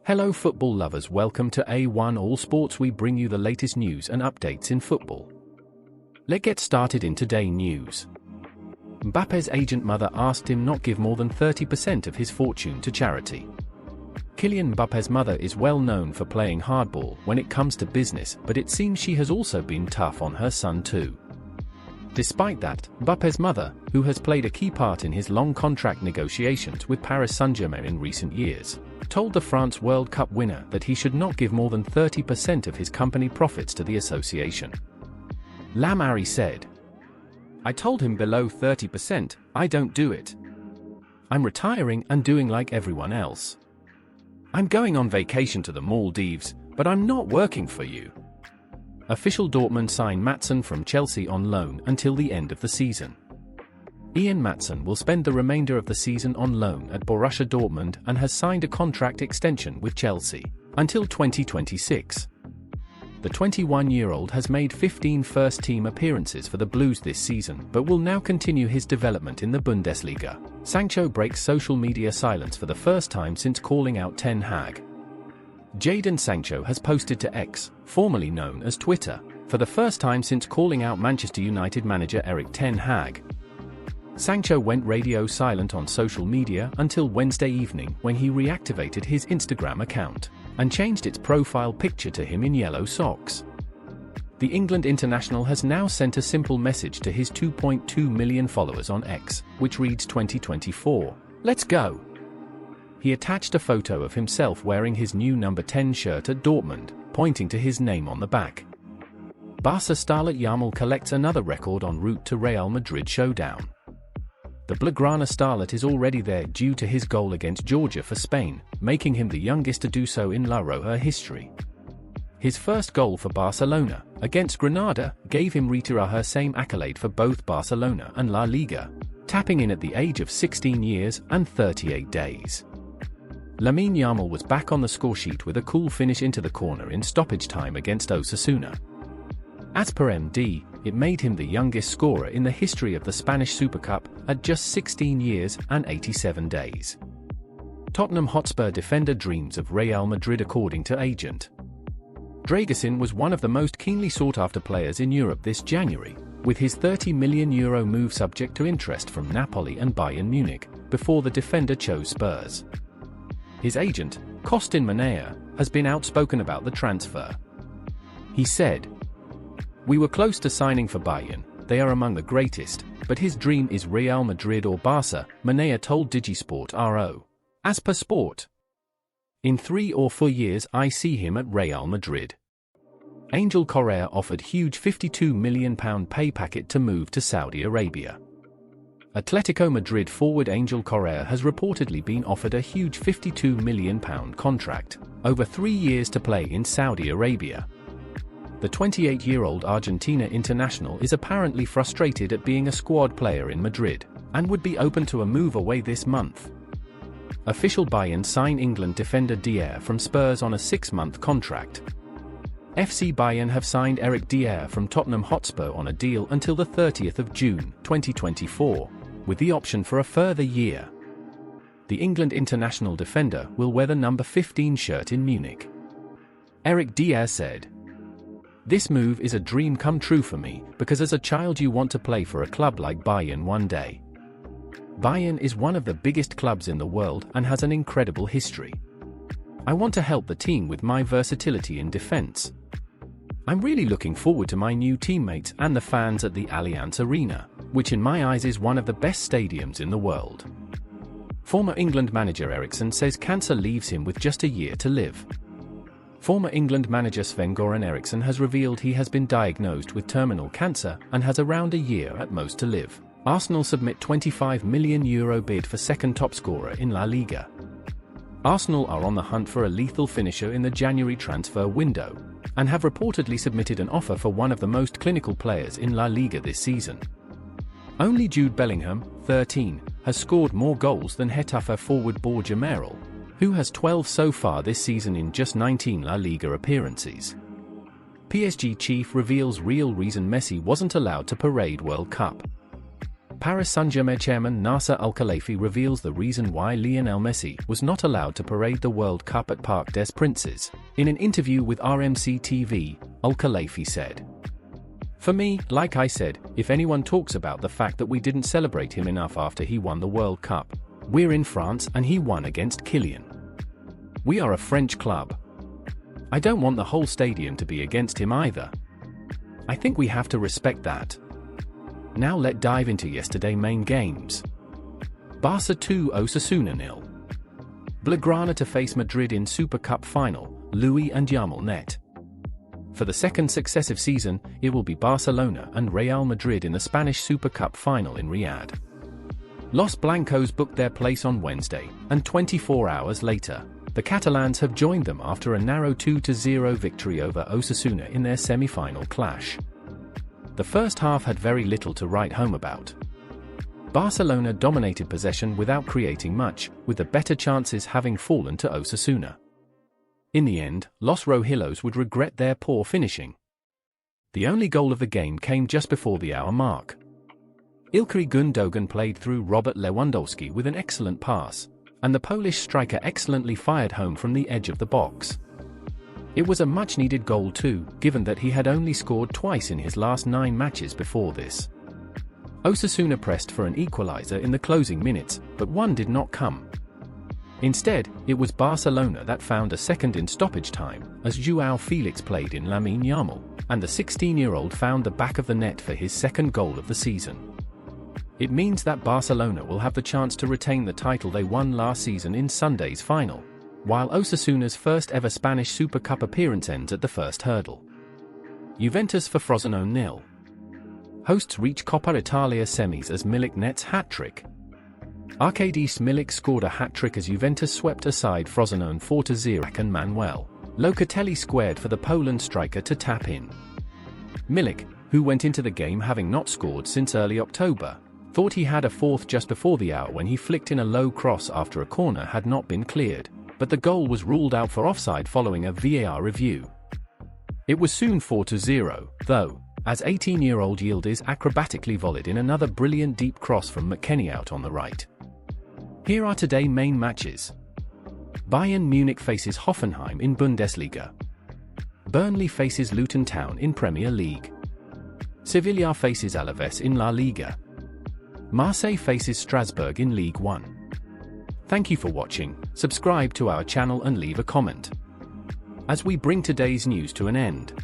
Hello football lovers, welcome to A1 All Sports. We bring you the latest news and updates in football. Let's get started in today's news. Mbappe's agent mother asked him not give more than 30% of his fortune to charity. Kylian Mbappe's mother is well known for playing hardball when it comes to business, but it seems she has also been tough on her son too. Despite that, Mbappe's mother, who has played a key part in his long contract negotiations with Paris Saint-Germain in recent years, told the France World Cup winner that he should not give more than 30% of his company profits to the association. Lamine said, "I told him below 30%, I don't do it. I'm retiring and doing like everyone else. I'm going on vacation to the Maldives, but I'm not working for you." Official Dortmund signed Maatsen from Chelsea on loan until the end of the season. Ian Maatsen will spend the remainder of the season on loan at Borussia Dortmund and has signed a contract extension with Chelsea until 2026. The 21-year-old has made 15 first-team appearances for the Blues this season but will now continue his development in the Bundesliga. Sancho breaks social media silence for the first time since calling out Ten Hag. Jadon Sancho has posted to X, formerly known as Twitter, for the first time since calling out Manchester United manager Erik Ten Hag. Sancho went radio silent on social media until Wednesday evening when he reactivated his Instagram account and changed its profile picture to him in yellow socks. The England international has now sent a simple message to his 2.2 million followers on X, which reads 2024, "Let's go." He attached a photo of himself wearing his new number 10 shirt at Dortmund, pointing to his name on the back. Barca starlet Yamal collects another record en route to Real Madrid showdown. The Blaugrana starlet is already there due to his goal against Georgia for Spain, making him the youngest to do so in La Roja history. His first goal for Barcelona, against Granada, gave him her same accolade for both Barcelona and La Liga, tapping in at the age of 16 years and 38 days. Lamine Yamal was back on the scoresheet with a cool finish into the corner in stoppage time against Osasuna. As per MD, it made him the youngest scorer in the history of the Spanish Super Cup at just 16 years and 87 days. Tottenham Hotspur defender dreams of Real Madrid according to agent. Dragusin was one of the most keenly sought-after players in Europe this January, with his €30 million move subject to interest from Napoli and Bayern Munich, before the defender chose Spurs. His agent, Kostin Manea, has been outspoken about the transfer. He said, "We were close to signing for Bayern, they are among the greatest, but his dream is Real Madrid or Barca," Manea told Digisport RO. As per Sport, "In 3 or 4 years I see him at Real Madrid." Angel Correa offered huge £52 million pay packet to move to Saudi Arabia. Atletico Madrid forward Angel Correa has reportedly been offered a huge £52 million contract, over 3 years to play in Saudi Arabia. The 28-year-old Argentina international is apparently frustrated at being a squad player in Madrid, and would be open to a move away this month. Official Bayern sign England defender Dier from Spurs on a 6-month contract. FC Bayern have signed Eric Dier from Tottenham Hotspur on a deal until the 30th of June, 2024, with the option for a further year. The England international defender will wear the number 15 shirt in Munich. Eric Dier said, "This move is a dream come true for me, because as a child you want to play for a club like Bayern one day. Bayern is one of the biggest clubs in the world and has an incredible history. I want to help the team with my versatility in defense. I'm really looking forward to my new teammates and the fans at the Allianz Arena, which in my eyes is one of the best stadiums in the world." Former England manager Eriksson says cancer leaves him with just a year to live. Former England manager Sven-Göran Eriksson has revealed he has been diagnosed with terminal cancer and has around a year at most to live. Arsenal submit €25 million bid for second top scorer in La Liga. Arsenal are on the hunt for a lethal finisher in the January transfer window, and have reportedly submitted an offer for one of the most clinical players in La Liga this season. Only Jude Bellingham, 13, has scored more goals than Getafe forward Borja Mayoral, who has 12 so far this season in just 19 La Liga appearances. PSG chief reveals real reason Messi wasn't allowed to parade World Cup. Paris Saint-Germain chairman Nasser Al-Khelaifi reveals the reason why Lionel Messi was not allowed to parade the World Cup at Parc des Princes. In an interview with RMC TV, Al-Khelaifi said, "For me, like I said, if anyone talks about the fact that we didn't celebrate him enough after he won the World Cup, we're in France and he won against Kylian. We are a French club. I don't want the whole stadium to be against him either. I think we have to respect that." Now let's dive into yesterday's main games. Barca 2 Osasuna 0. Blaugrana to face Madrid in Super Cup final, Louis and Yamal net. For the second successive season, it will be Barcelona and Real Madrid in the Spanish Super Cup final in Riyadh. Los Blancos booked their place on Wednesday, and 24 hours later, the Catalans have joined them after a narrow 2-0 victory over Osasuna in their semi-final clash. The first half had very little to write home about. Barcelona dominated possession without creating much, with the better chances having fallen to Osasuna. In the end, Los Rojillos would regret their poor finishing. The only goal of the game came just before the hour mark. Ilkay Gundogan played through Robert Lewandowski with an excellent pass, and the Polish striker excellently fired home from the edge of the box. It was a much-needed goal too, given that he had only scored twice in his last 9 matches before this. Osasuna pressed for an equalizer in the closing minutes, but one did not come. Instead, it was Barcelona that found a second in stoppage time, as João Felix played in lamine Yamal, and the 16-year-old found the back of the net for his second goal of the season. It means that Barcelona will have the chance to retain the title they won last season in Sunday's final, while Osasuna's first ever Spanish Super Cup appearance ends at the first hurdle. Juventus for Frosinone 0. Hosts reach Coppa Italia semis as Milik nets hat-trick. Arkadiusz Milik scored a hat-trick as Juventus swept aside Frosinone 4-0 and Manuel Locatelli squared for the Poland striker to tap in. Milik, who went into the game having not scored since early October, thought he had a fourth just before the hour when he flicked in a low cross after a corner had not been cleared, but the goal was ruled out for offside following a VAR review. It was soon 4-0, though, as 18-year-old Yildiz acrobatically volleyed in another brilliant deep cross from McKennie out on the right. Here are today's main matches. Bayern Munich faces Hoffenheim in Bundesliga. Burnley faces Luton Town in Premier League. Sevilla faces Alaves in La Liga. Marseille faces Strasbourg in Ligue 1. Thank you for watching, subscribe to our channel and leave a comment, as we bring today's news to an end.